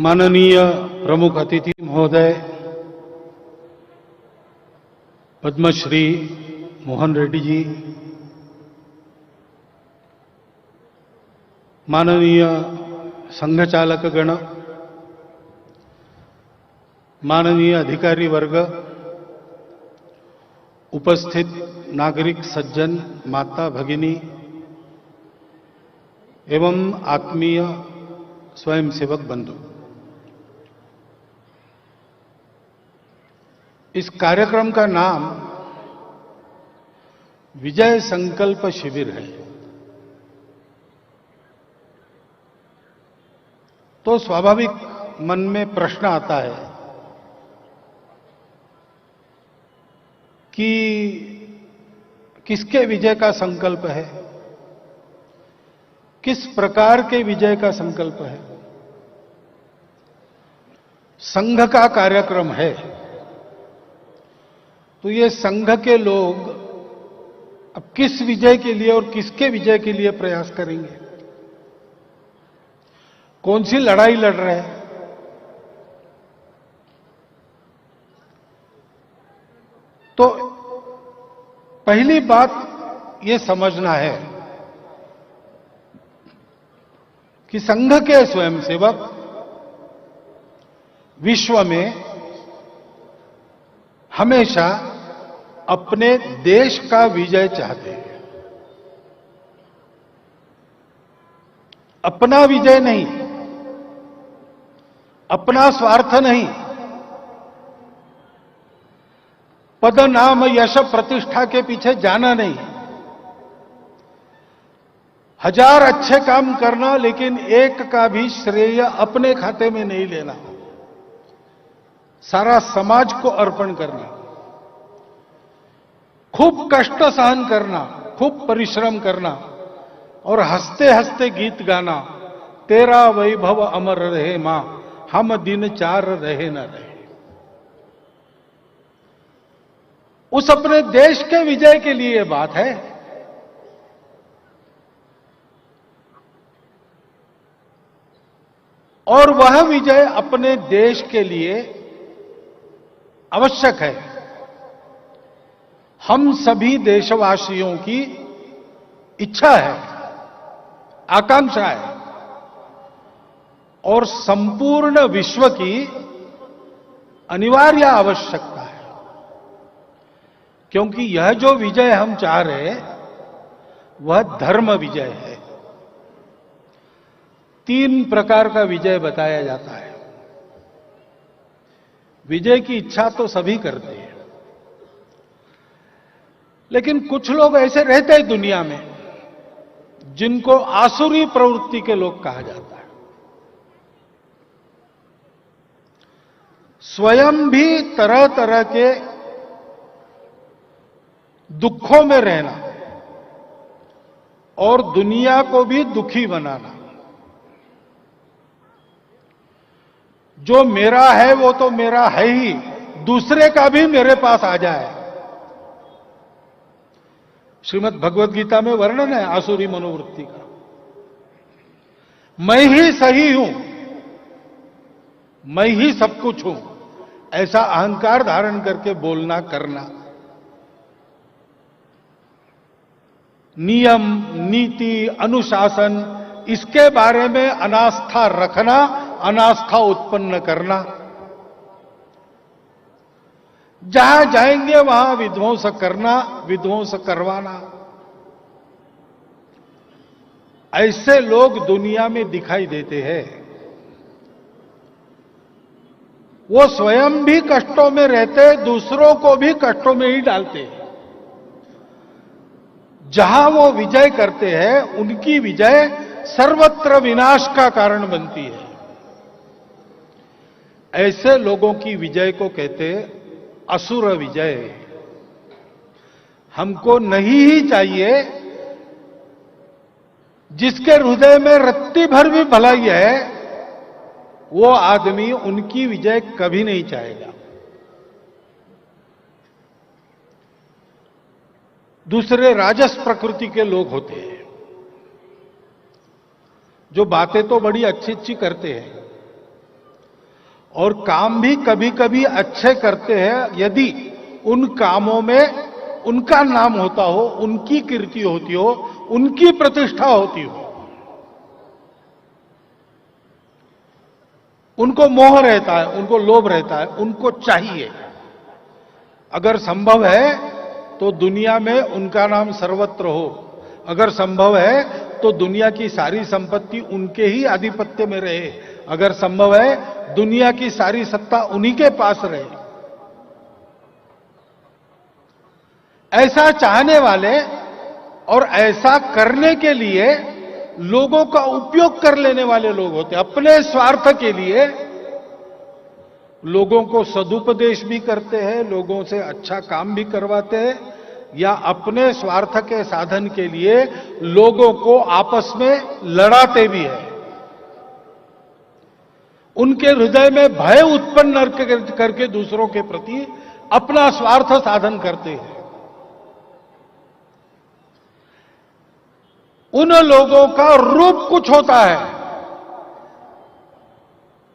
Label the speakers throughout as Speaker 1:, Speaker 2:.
Speaker 1: माननीय प्रमुख अतिथि महोदय पद्मश्री मोहन रेड्डी जी, माननीय संघ चालक गण, माननीय अधिकारी वर्ग, उपस्थित नागरिक सज्जन, माता भगिनी एवं आत्मीय स्वयंसेवक बंधु, इस कार्यक्रम का नाम विजय संकल्प शिविर है। तो स्वाभाविक मन में प्रश्न आता है कि किसके विजय का संकल्प है, किस प्रकार के विजय का संकल्प है। संघ का कार्यक्रम है तो ये संघ के लोग अब किस विजय के लिए और किसके विजय के लिए प्रयास करेंगे, कौन सी लड़ाई लड़ रहे हैं। तो पहली बात ये समझना है कि संघ के स्वयंसेवक विश्व में हमेशा अपने देश का विजय चाहते हैं, अपना विजय नहीं, अपना स्वार्थ नहीं, पद नाम यश प्रतिष्ठा के पीछे जाना नहीं, हजार अच्छे काम करना लेकिन एक का भी श्रेय अपने खाते में नहीं लेना, सारा समाज को अर्पण करना, खूब कष्ट सहन करना, खूब परिश्रम करना और हंसते हंसते गीत गाना, तेरा वैभव अमर रहे मां, हम दिन चार रहे न रहे। उस अपने देश के विजय के लिए यह बात है। और वह विजय अपने देश के लिए आवश्यक है। हम सभी देशवासियों की इच्छा है, आकांक्षा है और संपूर्ण विश्व की अनिवार्य आवश्यकता है, क्योंकि यह जो विजय हम चाह रहे हैं वह धर्म विजय है। 3 प्रकार का विजय बताया जाता है। विजय की इच्छा तो सभी करते हैं, लेकिन कुछ लोग ऐसे रहते हैं दुनिया में जिनको आसुरी प्रवृत्ति के लोग कहा जाता है। स्वयं भी तरह तरह के दुखों में रहना और दुनिया को भी दुखी बनाना। जो मेरा है वो तो मेरा है ही, दूसरे का भी मेरे पास आ जाए। श्रीमद् भगवद गीता में वर्णन है आसुरी मनोवृत्ति का। मैं ही सही हूं, मैं ही सब कुछ हूं, ऐसा अहंकार धारण करके बोलना करना। नियम, नीति, अनुशासन, इसके बारे में अनास्था रखना, अनास्था उत्पन्न करना। जहां जाएंगे वहां विध्वंस करना, विध्वंस करवाना। ऐसे लोग दुनिया में दिखाई देते हैं। वो स्वयं भी कष्टों में रहते, दूसरों को भी कष्टों में ही डालते हैं। जहां वो विजय करते हैं उनकी विजय सर्वत्र विनाश का कारण बनती है। ऐसे लोगों की विजय को कहते असुर विजय। हमको नहीं ही चाहिए। जिसके हृदय में रत्ती भर भी भलाई है वो आदमी उनकी विजय कभी नहीं चाहेगा। दूसरे राजस प्रकृति के लोग होते हैं जो बातें तो बड़ी अच्छी अच्छी करते हैं और काम भी कभी कभी अच्छे करते हैं यदि उन कामों में उनका नाम होता हो, उनकी कीर्ति होती हो, उनकी प्रतिष्ठा होती हो। उनको मोह रहता है, उनको लोभ रहता है, उनको चाहिए। अगर संभव है तो दुनिया में उनका नाम सर्वत्र हो, अगर संभव है तो दुनिया की सारी संपत्ति उनके ही आधिपत्य में रहे, अगर संभव है दुनिया की सारी सत्ता उन्हीं के पास रहे। ऐसा चाहने वाले और ऐसा करने के लिए लोगों का उपयोग कर लेने वाले लोग होते हैं। अपने स्वार्थ के लिए लोगों को सदुपदेश भी करते हैं, लोगों से अच्छा काम भी करवाते हैं, या अपने स्वार्थ के साधन के लिए लोगों को आपस में लड़ाते भी हैं। उनके हृदय में भय उत्पन्न करके दूसरों के प्रति अपना स्वार्थ साधन करते हैं। उन लोगों का रूप कुछ होता है,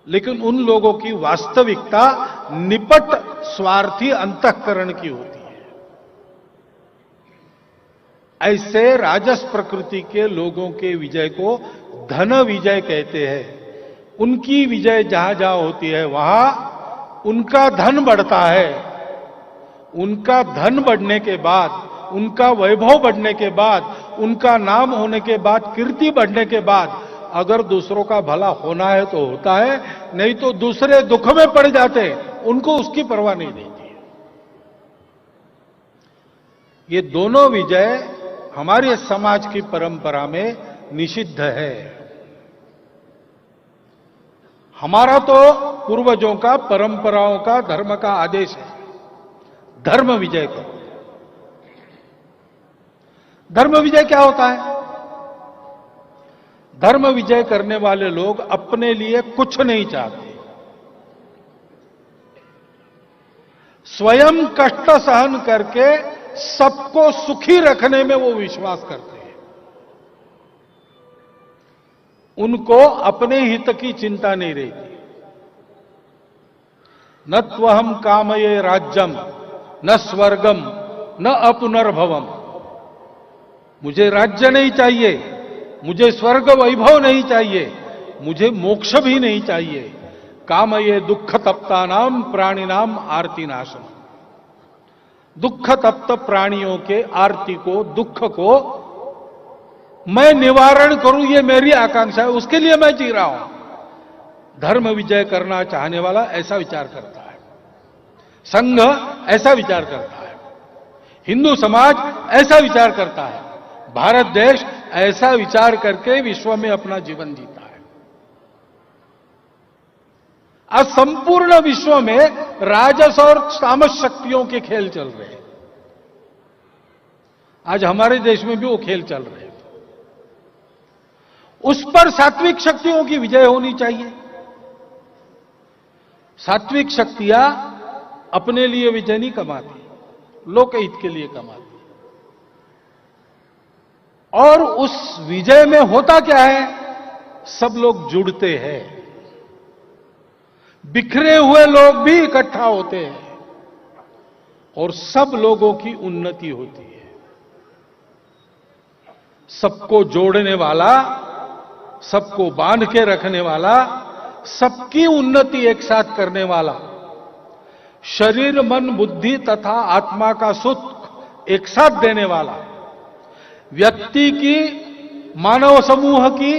Speaker 1: लेकिन उन लोगों की वास्तविकता निपट स्वार्थी अंतःकरण की होती है। ऐसे राजस प्रकृति के लोगों के विजय को धन विजय कहते हैं। उनकी विजय जहां जहां होती है वहां उनका धन बढ़ता है। उनका धन बढ़ने के बाद, उनका वैभव बढ़ने के बाद, उनका नाम होने के बाद, कीर्ति बढ़ने के बाद अगर दूसरों का भला होना है तो होता है, नहीं तो दूसरे दुख में पड़ जाते, उनको उसकी परवाह नहीं रहती। ये दोनों विजय हमारे समाज की परंपरा में निषिद्ध है। हमारा तो पूर्वजों का, परंपराओं का, धर्म का आदेश है, धर्म विजय करो। धर्म विजय क्या होता है? धर्म विजय करने वाले लोग अपने लिए कुछ नहीं चाहते, स्वयं कष्ट सहन करके सबको सुखी रखने में वो विश्वास करते हैं। उनको अपने हित की चिंता नहीं रहती। न त्वहम कामये राज्यम न स्वर्गम न अपुनर्भवम। मुझे राज्य नहीं चाहिए, मुझे स्वर्ग वैभव नहीं चाहिए, मुझे मोक्ष भी नहीं चाहिए। कामये दुख तप्ता नाम प्राणी नाम आरती नाशम। दुख तप्त प्राणियों के आरती को, दुख को मैं निवारण करूं, ये मेरी आकांक्षा है, उसके लिए मैं जी रहा हूं। धर्म विजय करना चाहने वाला ऐसा विचार करता है, संघ ऐसा विचार करता है, हिंदू समाज ऐसा विचार करता है, भारत देश ऐसा विचार करके विश्व में अपना जीवन जीता है। आज संपूर्ण विश्व में राजस और तामस शक्तियों के खेल चल रहे हैं। आज हमारे देश में भी वो खेल चल रहे हैं। उस पर सात्विक शक्तियों की विजय होनी चाहिए। सात्विक शक्तियां अपने लिए विजय नहीं कमाती, लोकहित के लिए कमाती। और उस विजय में होता क्या है? सब लोग जुड़ते हैं, बिखरे हुए लोग भी इकट्ठा होते हैं और सब लोगों की उन्नति होती है। सबको जोड़ने वाला, सबको बांध के रखने वाला, सबकी उन्नति एक साथ करने वाला, शरीर मन बुद्धि तथा आत्मा का सुख एक साथ देने वाला, व्यक्ति की, मानव समूह की,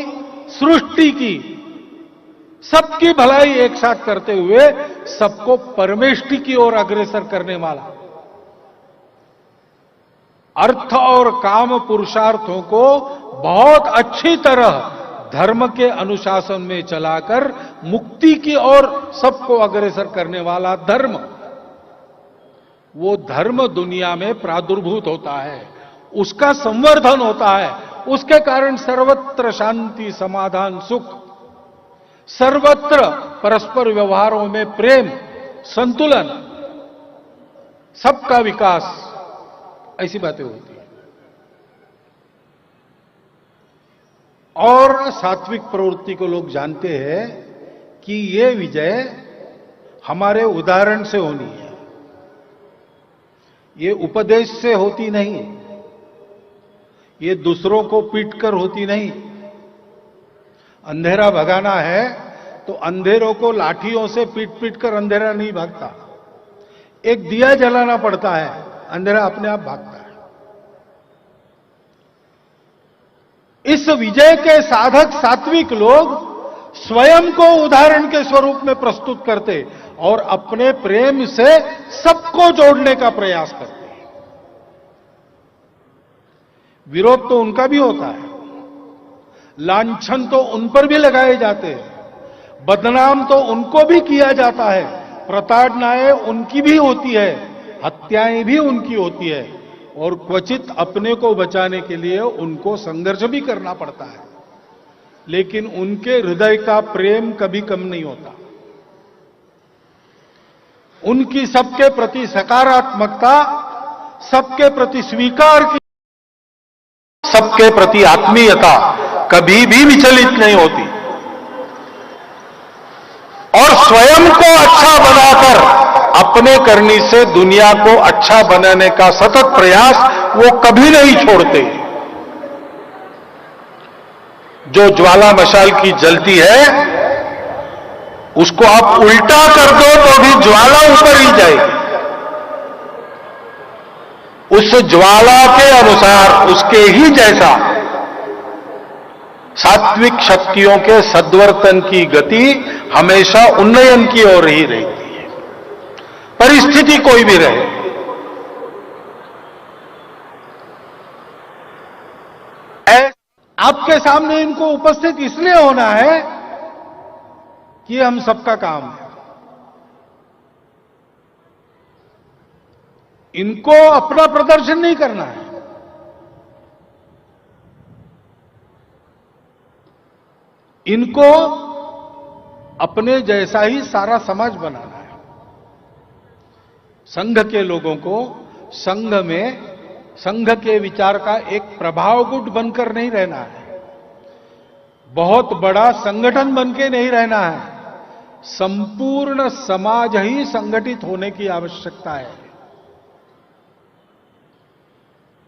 Speaker 1: सृष्टि की, सबकी भलाई एक साथ करते हुए सबको परमेष्टि की ओर अग्रसर करने वाला, अर्थ और काम पुरुषार्थों को बहुत अच्छी तरह धर्म के अनुशासन में चलाकर मुक्ति की ओर सबको अग्रसर करने वाला धर्म, वो धर्म दुनिया में प्रादुर्भूत होता है, उसका संवर्धन होता है। उसके कारण सर्वत्र शांति, समाधान, सुख, सर्वत्र परस्पर व्यवहारों में प्रेम, संतुलन, सबका विकास, ऐसी बातें होती हैं। और सात्विक प्रवृत्ति को लोग जानते हैं कि ये विजय हमारे उदाहरण से होनी है। ये उपदेश से होती नहीं, ये दूसरों को पीटकर होती नहीं। अंधेरा भगाना है तो अंधेरों को लाठियों से पीट पीट कर अंधेरा नहीं भागता, एक दिया जलाना पड़ता है, अंधेरा अपने आप भागता है। इस विजय के साधक सात्विक लोग स्वयं को उदाहरण के स्वरूप में प्रस्तुत करते और अपने प्रेम से सबको जोड़ने का प्रयास करते हैं। विरोध तो उनका भी होता है, लांछन तो उन पर भी लगाए जाते हैं, बदनाम तो उनको भी किया जाता है, प्रताड़नाएं उनकी भी होती है, हत्याएं भी उनकी होती है, और क्वचित अपने को बचाने के लिए उनको संघर्ष भी करना पड़ता है। लेकिन उनके हृदय का प्रेम कभी कम नहीं होता। उनकी सबके प्रति सकारात्मकता, सबके प्रति स्वीकार की, सबके प्रति आत्मीयता कभी भी विचलित नहीं होती। और स्वयं को अच्छा बनाकर अपने करनी से दुनिया को अच्छा बनाने का सतत प्रयास वो कभी नहीं छोड़ते। जो ज्वाला मशाल की जलती है उसको आप उल्टा कर दो तो भी ज्वाला ऊपर ही जाएगी। उस ज्वाला के अनुसार, उसके ही जैसा सात्विक शक्तियों के सद्वर्तन की गति हमेशा उन्नयन की ओर ही रहती है, परिस्थिति कोई भी रहे। आपके सामने इनको उपस्थित इसलिए होना है कि हम सबका काम है। इनको अपना प्रदर्शन नहीं करना है, इनको अपने जैसा ही सारा समाज बनाना है। संघ के लोगों को संघ में संघ के विचार का एक प्रभाव गुट बनकर नहीं रहना है, बहुत बड़ा संगठन बनके नहीं रहना है, संपूर्ण समाज ही संगठित होने की आवश्यकता है।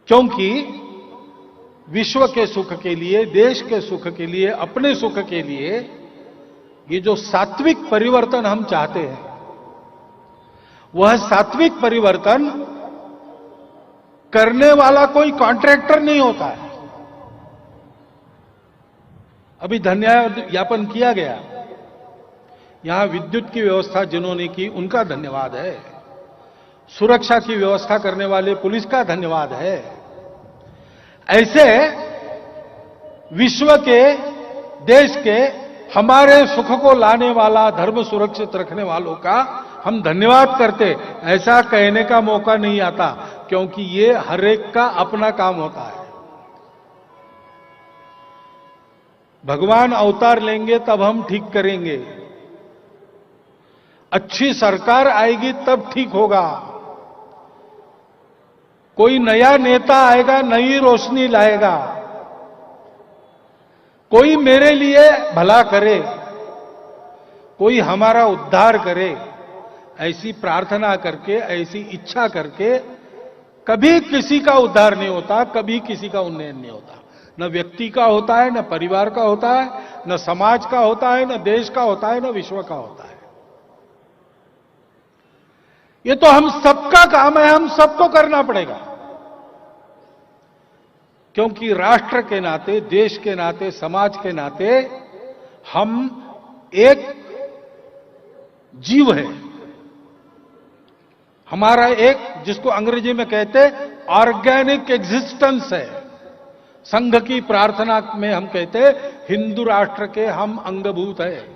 Speaker 1: क्योंकि विश्व के सुख के लिए, देश के सुख के लिए, अपने सुख के लिए ये जो सात्विक परिवर्तन हम चाहते हैं, वह सात्विक परिवर्तन करने वाला कोई कॉन्ट्रैक्टर नहीं होता है। अभी धन्यवाद ज्ञापन किया गया, यहां विद्युत की व्यवस्था जिन्होंने की उनका धन्यवाद है, सुरक्षा की व्यवस्था करने वाले पुलिस का धन्यवाद है। ऐसे विश्व के, देश के, हमारे सुख को लाने वाला, धर्म सुरक्षित रखने वालों का हम धन्यवाद करते, ऐसा कहने का मौका नहीं आता, क्योंकि ये हर एक का अपना काम होता है। भगवान अवतार लेंगे तब हम ठीक करेंगे, अच्छी सरकार आएगी तब ठीक होगा, कोई नया नेता आएगा, नई रोशनी लाएगा, कोई मेरे लिए भला करे, कोई हमारा उद्धार करे, ऐसी प्रार्थना करके, ऐसी इच्छा करके कभी किसी का उद्धार नहीं होता, कभी किसी का उन्नयन नहीं होता। न व्यक्ति का होता है, न परिवार का होता है, न समाज का होता है, न देश का होता है, न विश्व का होता है। ये तो हम सबका काम है, हम सबको करना पड़ेगा। क्योंकि राष्ट्र के नाते, देश के नाते, समाज के नाते हम एक जीव है। हमारा एक, जिसको अंग्रेजी में कहते ऑर्गेनिक एग्जिस्टेंस है। संघ की प्रार्थना में हम कहते हिंदू राष्ट्र के हम अंगभूत है।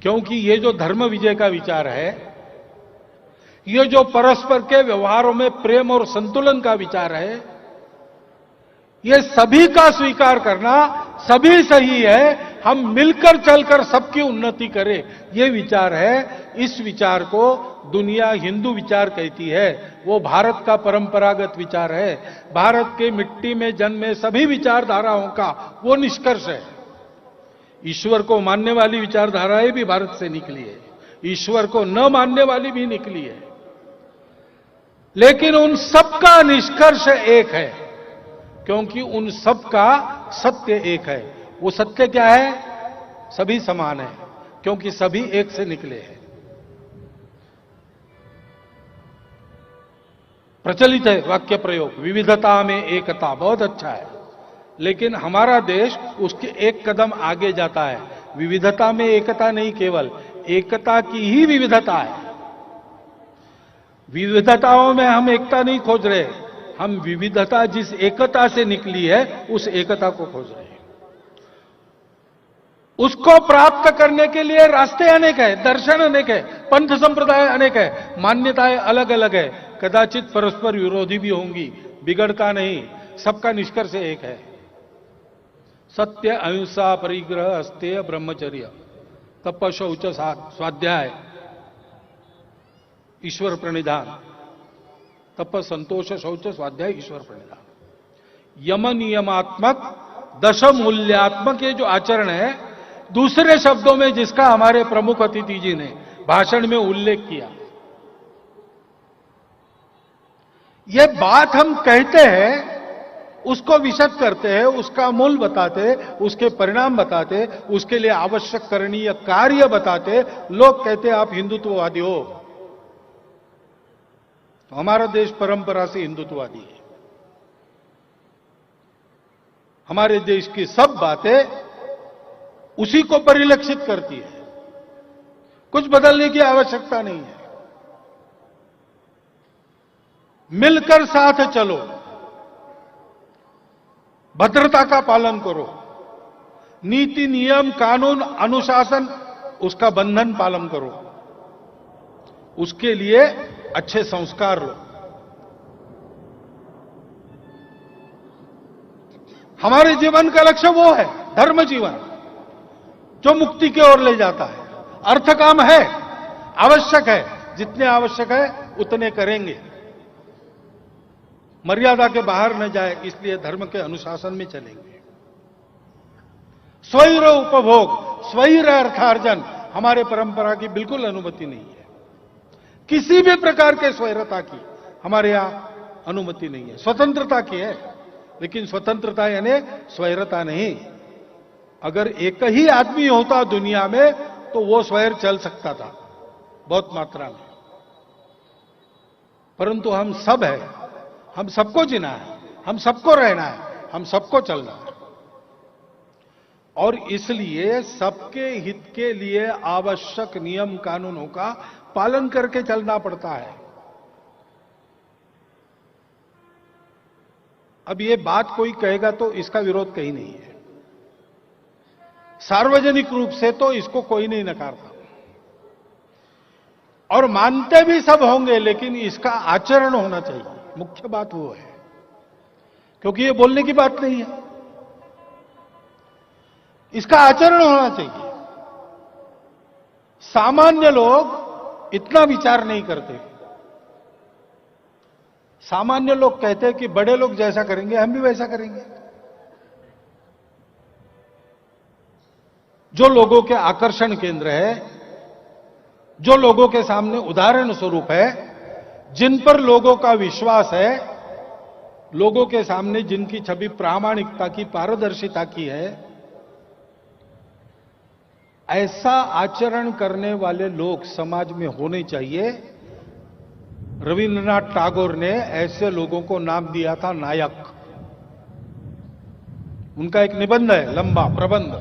Speaker 1: क्योंकि ये जो धर्म विजय का विचार है, ये जो परस्पर के व्यवहारों में प्रेम और संतुलन का विचार है, ये सभी का स्वीकार करना, सभी सही है, हम मिलकर चलकर सबकी उन्नति करें, ये विचार है। इस विचार को दुनिया हिंदू विचार कहती है, वो भारत का परंपरागत विचार है, भारत के मिट्टी में जन्मे सभी विचारधाराओं का वो निष्कर्ष है। ईश्वर को मानने वाली विचारधाराएं भी भारत से निकली है, ईश्वर को न मानने वाली भी निकली है, लेकिन उन सबका निष्कर्ष एक है, क्योंकि उन सबका सत्य एक है। वो सत्य क्या है? सभी समान है, क्योंकि सभी एक से निकले हैं। प्रचलित है वाक्य प्रयोग, विविधता में एकता, बहुत अच्छा है, लेकिन हमारा देश उसके एक कदम आगे जाता है। विविधता में एकता नहीं, केवल एकता की ही विविधता है। विविधताओं में हम एकता नहीं खोज रहे, हम विविधता जिस एकता से निकली है उस एकता को खोज रहे हैं। उसको प्राप्त करने के लिए रास्ते अनेक है, दर्शन अनेक है, पंथ संप्रदाय अनेक है, मान्यताएं अलग अलग है, कदाचित परस्पर विरोधी भी होंगी, बिगड़ता नहीं, सबका निष्कर्ष एक है। सत्य, अहिंसा, परिग्रह, अस्तेय, ब्रह्मचर्य, तप, शौच, स्वाध्याय, ईश्वर प्रणिधान। तप, संतोष, शौच, स्वाध्याय, ईश्वर प्रणिधान। यम नियमात्मक, दश मूल्यात्मक ये जो आचरण है, दूसरे शब्दों में जिसका हमारे प्रमुख अतिथि जी ने भाषण में उल्लेख किया, ये बात हम कहते हैं, उसको विशद करते हैं, उसका मूल बताते, उसके परिणाम बताते, उसके लिए आवश्यक करणीय कार्य बताते, लोग कहते हैं आप हिंदुत्ववादी हो। तो हमारा देश परंपरा से हिंदुत्ववादी है। हमारे देश की सब बातें उसी को परिलक्षित करती है, कुछ बदलने की आवश्यकता नहीं है। मिलकर साथ चलो, भद्रता का पालन करो, नीति, नियम, कानून, अनुशासन, उसका बंधन पालन करो, उसके लिए अच्छे संस्कार लो। हमारे जीवन का लक्ष्य वो है, धर्म जीवन, जो मुक्ति की ओर ले जाता है। अर्थ काम है, आवश्यक है, जितने आवश्यक है उतने करेंगे, मर्यादा के बाहर न जाए, इसलिए धर्म के अनुशासन में चलेंगे। स्वैर उपभोग, स्वैर अर्थार्जन हमारे परंपरा की बिल्कुल अनुमति नहीं है। किसी भी प्रकार के स्वैरता की हमारे यहां अनुमति नहीं है। स्वतंत्रता की है, लेकिन स्वतंत्रता यानी स्वैरता नहीं। अगर एक ही आदमी होता दुनिया में तो वो स्वैर चल सकता था बहुत मात्रा में, परंतु हम सब है, हम सबको जीना है, हम सबको रहना है, हम सबको चलना है, और इसलिए सबके हित के लिए आवश्यक नियम कानूनों का पालन करके चलना पड़ता है। अब ये बात कोई कहेगा तो इसका विरोध कहीं नहीं है, सार्वजनिक रूप से तो इसको कोई नहीं नकारता, और मानते भी सब होंगे, लेकिन इसका आचरण होना चाहिए, मुख्य बात वो है, क्योंकि ये बोलने की बात नहीं है, इसका आचरण होना चाहिए। सामान्य लोग इतना विचार नहीं करते। सामान्य लोग कहते हैं कि बड़े लोग जैसा करेंगे हम भी वैसा करेंगे। जो लोगों के आकर्षण केंद्र है, जो लोगों के सामने उदाहरण स्वरूप है, जिन पर लोगों का विश्वास है, लोगों के सामने जिनकी छवि प्रामाणिकता की, पारदर्शिता की है, ऐसा आचरण करने वाले लोग समाज में होने चाहिए। रविंद्रनाथ टैगोर ने ऐसे लोगों को नाम दिया था नायक। उनका एक निबंध है, लंबा प्रबंध,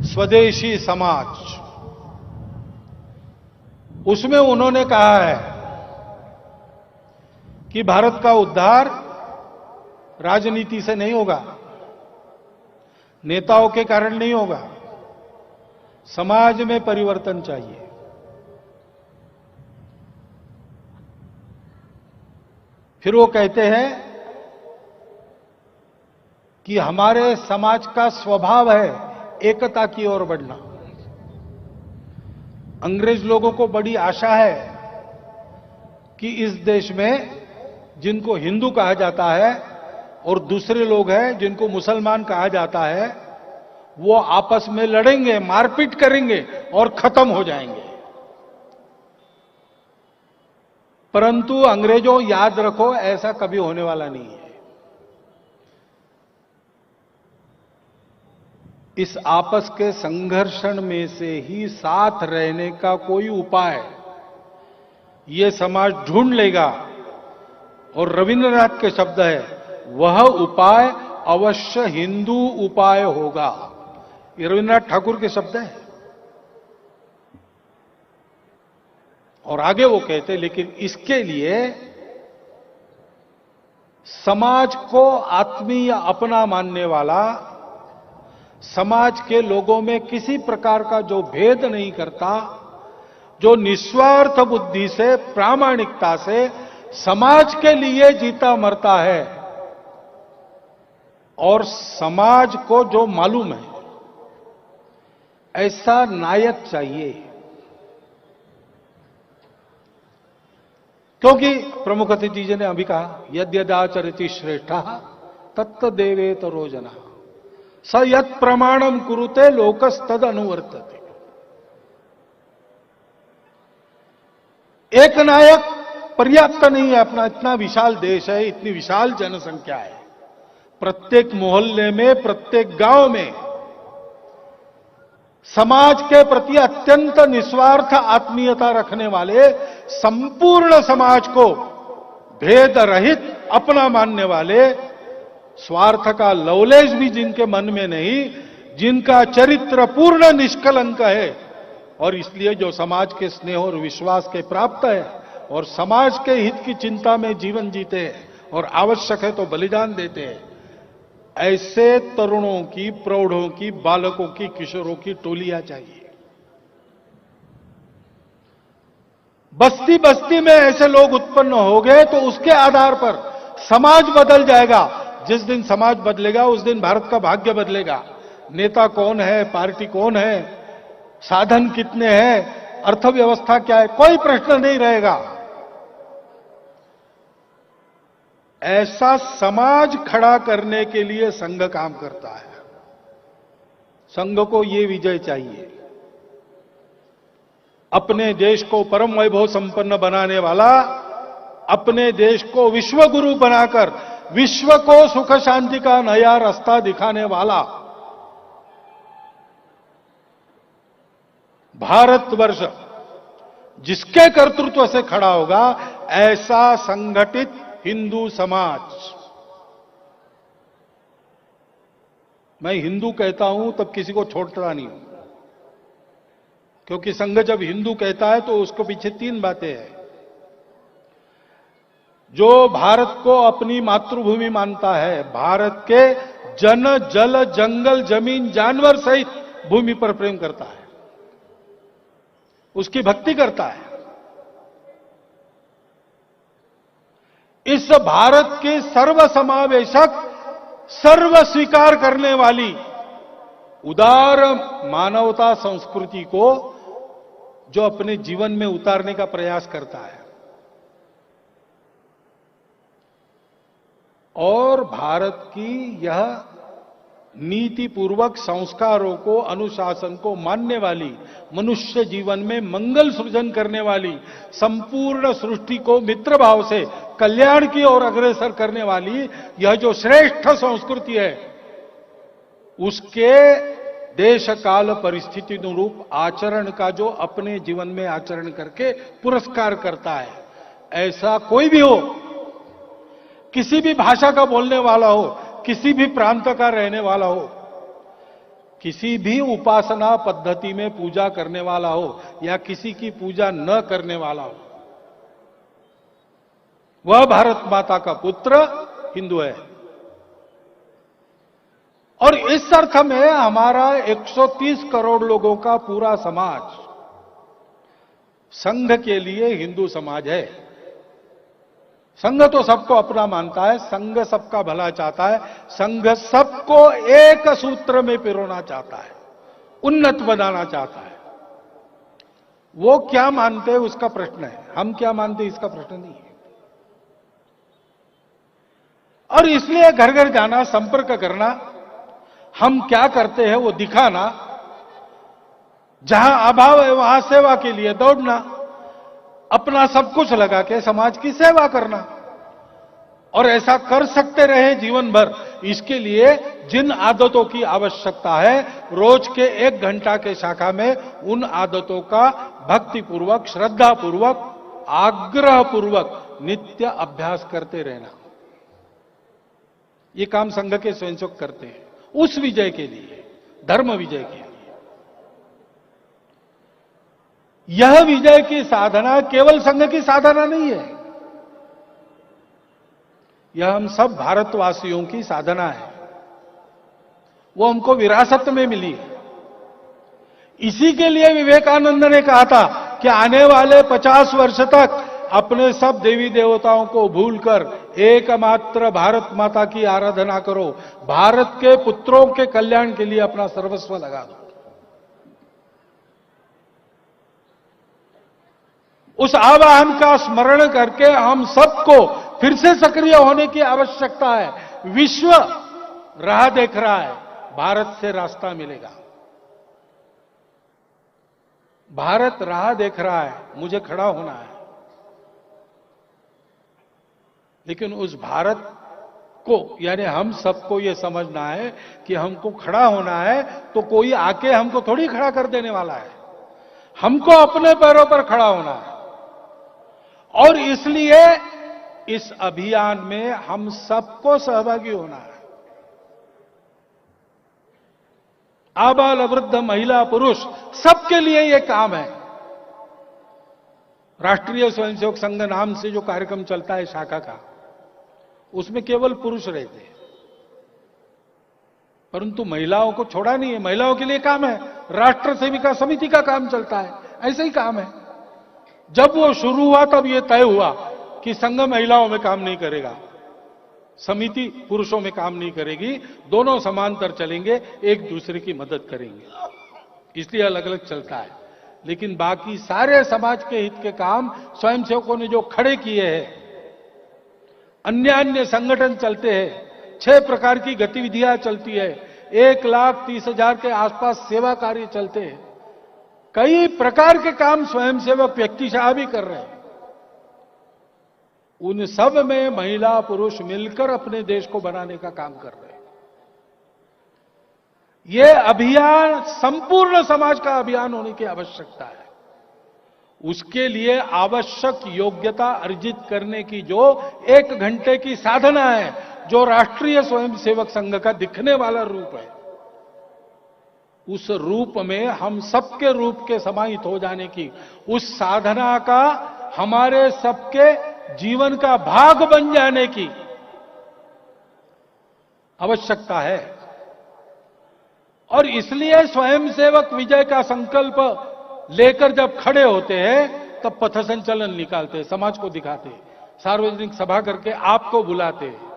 Speaker 1: स्वदेशी समाज। उसमें उन्होंने कहा है कि भारत का उद्धार राजनीति से नहीं होगा, नेताओं के कारण नहीं होगा, समाज में परिवर्तन चाहिए। फिर वो कहते हैं कि हमारे समाज का स्वभाव है एकता की ओर बढ़ना। अंग्रेज लोगों को बड़ी आशा है कि इस देश में जिनको हिंदू कहा जाता है और दूसरे लोग हैं जिनको मुसलमान कहा जाता है, वो आपस में लड़ेंगे, मारपीट करेंगे और खत्म हो जाएंगे। परंतु अंग्रेजों, याद रखो, ऐसा कभी होने वाला नहीं है। इस आपस के संघर्षण में से ही साथ रहने का कोई उपाय ये समाज ढूंढ लेगा। और रविंद्रनाथ के शब्द है, वह उपाय अवश्य हिंदू उपाय होगा। ये रविंद्रनाथ ठाकुर के शब्द है। और आगे वो कहते, लेकिन इसके लिए समाज को आत्मीय अपना मानने वाला, समाज के लोगों में किसी प्रकार का जो भेद नहीं करता, जो निस्वार्थ बुद्धि से, प्रामाणिकता से समाज के लिए जीता मरता है, और समाज को जो मालूम है, ऐसा नायक चाहिए। क्योंकि प्रमुख अतिथि जी ने अभी कहा, यद्यदाचरति श्रेष्ठ तत्त देवेतरो जना स यत् प्रमाणम कुरुते लोकस्तद अनुवर्तते। एक नायक पर्याप्त नहीं है। अपना इतना विशाल देश है, इतनी विशाल जनसंख्या है, प्रत्येक मोहल्ले में, प्रत्येक गांव में समाज के प्रति अत्यंत निस्वार्थ आत्मीयता रखने वाले, संपूर्ण समाज को भेद रहित अपना मानने वाले, स्वार्थ का लवलेश भी जिनके मन में नहीं, जिनका चरित्र पूर्ण निष्कलंक है, और इसलिए जो समाज के स्नेह और विश्वास के प्राप्त है, और समाज के हित की चिंता में जीवन जीते हैं, और आवश्यक है तो बलिदान देते हैं, ऐसे तरुणों की, प्रौढ़ों की, बालकों की, किशोरों की टोलियां चाहिए। बस्ती बस्ती में ऐसे लोग उत्पन्न हो गए तो उसके आधार पर समाज बदल जाएगा। जिस दिन समाज बदलेगा उस दिन भारत का भाग्य बदलेगा। नेता कौन है, पार्टी कौन है, साधन कितने हैं, अर्थव्यवस्था क्या है, कोई प्रश्न नहीं रहेगा। ऐसा समाज खड़ा करने के लिए संघ काम करता है। संघ को ये विजय चाहिए। अपने देश को परम वैभव संपन्न बनाने वाला, अपने देश को विश्व गुरु बनाकर विश्व को सुख शांति का नया रास्ता दिखाने वाला भारतवर्ष जिसके कर्तृत्व से खड़ा होगा, ऐसा संगठित हिंदू समाज। मैं हिंदू कहता हूं तब किसी को छोड़ता नहीं हूं, क्योंकि संघ जब हिंदू कहता है तो उसको पीछे तीन बातें हैं। जो भारत को अपनी मातृभूमि मानता है, भारत के जन, जल, जंगल, जमीन, जानवर सहित भूमि पर प्रेम करता है, उसकी भक्ति करता है। इस भारत की सर्वसमावेशक, सर्व स्वीकार करने वाली उदार मानवता संस्कृति को जो अपने जीवन में उतारने का प्रयास करता है, और भारत की यह नीतिपूर्वक संस्कारों को, अनुशासन को मानने वाली, मनुष्य जीवन में मंगल सृजन करने वाली, संपूर्ण सृष्टि को मित्र भाव से कल्याण की ओर अग्रसर करने वाली यह जो श्रेष्ठ संस्कृति है, उसके देश काल परिस्थिति अनुरूप आचरण का जो अपने जीवन में आचरण करके पुरस्कार करता है, ऐसा कोई भी हो, किसी भी भाषा का बोलने वाला हो, किसी भी प्रांत का रहने वाला हो, किसी भी उपासना पद्धति में पूजा करने वाला हो, या किसी की पूजा न करने वाला हो, वह भारत माता का पुत्र हिंदू है। और इस अर्थ में हमारा 130 करोड़ लोगों का पूरा समाज संघ के लिए हिंदू समाज है। संघ तो सबको अपना मानता है, संघ सबका भला चाहता है, संघ सबको एक सूत्र में पिरोना चाहता है, उन्नत बनाना चाहता है। वो क्या मानते हैं उसका प्रश्न है, हम क्या मानते हैं इसका प्रश्न नहीं है। और इसलिए घर घर जाना, संपर्क करना, हम क्या करते हैं वो दिखाना, जहां अभाव है वहां सेवा के लिए दौड़ना, अपना सब कुछ लगा के समाज की सेवा करना, और ऐसा कर सकते रहे जीवन भर। इसके लिए जिन आदतों की आवश्यकता है, रोज के 1 घंटा के शाखा में उन आदतों का भक्तिपूर्वक, श्रद्धापूर्वक, आग्रहपूर्वक नित्य अभ्यास करते रहना। ये काम संघ के स्वयंसेवक करते हैं उस विजय के लिए, धर्म विजय के लिए। यह विजय की साधना केवल संघ की साधना नहीं है, यह हम सब भारतवासियों की साधना है। वो हमको विरासत में मिली है। इसी के लिए विवेकानंद ने कहा था कि आने वाले 50 वर्ष तक अपने सब देवी देवताओं को भूलकर एकमात्र भारत माता की आराधना करो, भारत के पुत्रों के कल्याण के लिए अपना सर्वस्व लगा दो। उस आह्वान का स्मरण करके हम सबको फिर से सक्रिय होने की आवश्यकता है। विश्व राह देख रहा है, भारत से रास्ता मिलेगा। भारत राह देख रहा है, मुझे खड़ा होना है। लेकिन उस भारत को, यानी हम सबको यह समझना है कि हमको खड़ा होना है तो कोई आके हमको थोड़ी खड़ा कर देने वाला है। हमको अपने पैरों पर खड़ा होना है। और इसलिए इस अभियान में हम सबको सहभागी होना है। आबाल वृद्ध, महिला, पुरुष, सबके लिए यह काम है। राष्ट्रीय स्वयंसेवक संघ नाम से जो कार्यक्रम चलता है शाखा का, उसमें केवल पुरुष रहते हैं, परंतु महिलाओं को छोड़ा नहीं है। महिलाओं के लिए काम है। राष्ट्र सेविका समिति का काम चलता है, ऐसे ही काम है। जब वो शुरू हुआ तब ये तय हुआ कि संघ महिलाओं में काम नहीं करेगा, समिति पुरुषों में काम नहीं करेगी, दोनों समांतर चलेंगे, एक दूसरे की मदद करेंगे, इसलिए अलग अलग चलता है। लेकिन बाकी सारे समाज के हित के काम स्वयंसेवकों ने जो खड़े किए हैं, अन्य संगठन चलते हैं, 6 प्रकार की गतिविधियां चलती है, 1,30,000 के आसपास सेवा कार्य चलते हैं, कई प्रकार के काम स्वयंसेवक व्यक्तिशाह भी कर रहे हैं। उन सब में महिला पुरुष मिलकर अपने देश को बनाने का काम कर रहे हैं। यह अभियान संपूर्ण समाज का अभियान होने की आवश्यकता है। उसके लिए आवश्यक योग्यता अर्जित करने की जो 1 घंटे की साधना है, जो राष्ट्रीय स्वयंसेवक संघ का दिखने वाला रूप है, उस रूप में हम सबके रूप के समाहित हो जाने की, उस साधना का हमारे सबके जीवन का भाग बन जाने की आवश्यकता है। और इसलिए स्वयंसेवक विजय का संकल्प लेकर जब खड़े होते हैं तब पथ संचलन निकालते हैं, समाज को दिखाते हैं, सार्वजनिक सभा करके आपको बुलाते हैं।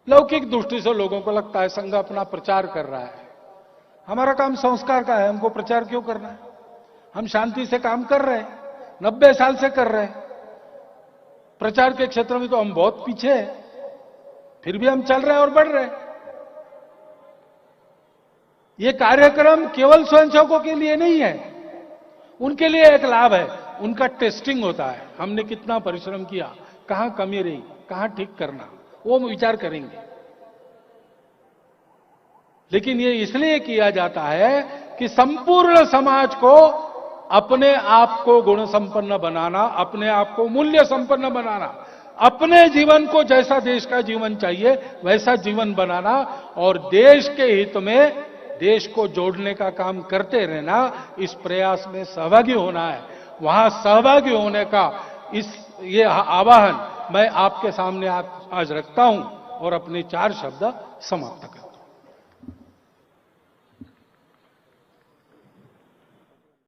Speaker 1: लौकिक दृष्टि से लोगों को लगता है संघ अपना प्रचार कर रहा है। हमारा काम संस्कार का है, हमको प्रचार क्यों करना है? हम शांति से काम कर रहे हैं, 90 साल से कर रहे हैं। प्रचार के क्षेत्र में तो हम बहुत पीछे हैं, फिर भी हम चल रहे हैं और बढ़ रहे हैं। ये कार्यक्रम केवल स्वयंसेवकों के लिए नहीं है, उनके लिए एक लाभ है। उनका टेस्टिंग होता है, हमने कितना परिश्रम किया, कहां कमी रही, कहां ठीक करना, वो विचार करेंगे। लेकिन ये इसलिए किया जाता है कि संपूर्ण समाज को अपने आप को गुण संपन्न बनाना, अपने आप को मूल्य संपन्न बनाना, अपने जीवन को जैसा देश का जीवन चाहिए वैसा जीवन बनाना, और देश के हित में देश को जोड़ने का काम करते रहना, इस प्रयास में सहभागी होना है। वहां सहभागी होने का ये आह्वान मैं आपके सामने आज रखता हूं और अपने 4 शब्द समाप्त करता हूं।